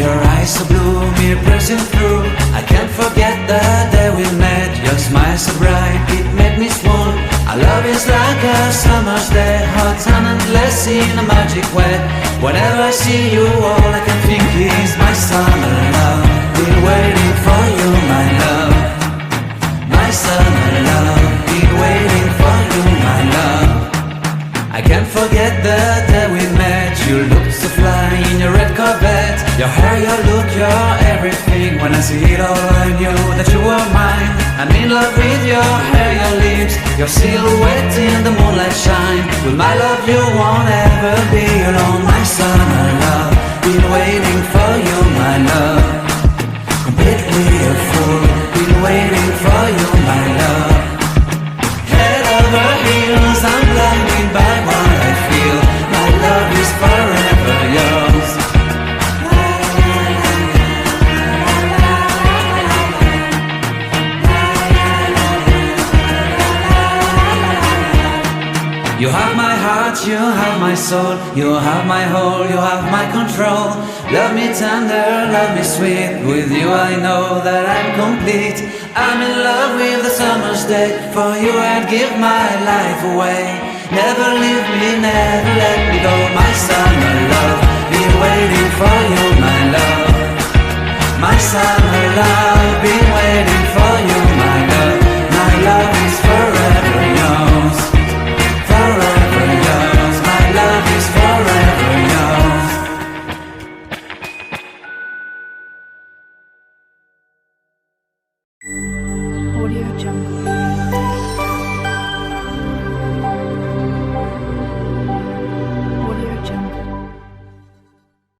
Your eyes so blue, me pressing through. I can't forget the day we met. Your smile so bright, it made me swoon. Our love is like a summer's day, hot and endless in a magic way. Whenever I see you, all I can think is my summer love. Been waiting for you, my love. My summer love. Been waiting for you, my love. I can't forget the day we met. You looked so fly in your red Corvette. Your hair, your look, your everything. When I see it all, I knew that you were mine. I'm in love with your hair, your lips, your silhouette in the moonlight shine. With my love you won't ever be alone. My summer love, been waiting for you, my love. Completely a fool, been waiting for you, my love. Head over heels, I'm blinded by what I feel. My love is forever yours. You have my heart, you have my soul, you have my whole, you have my control. Love me tender, love me sweet. With you I know that I'm complete. I'm in love with the summer's day. For you I'd give my life away. Never leave me, never let me go. My summer love, been waiting for you, my love. My summer love, been waiting for you, my love. My love is forever yours. Forever yours, my love is forever yours. Audio Jungle.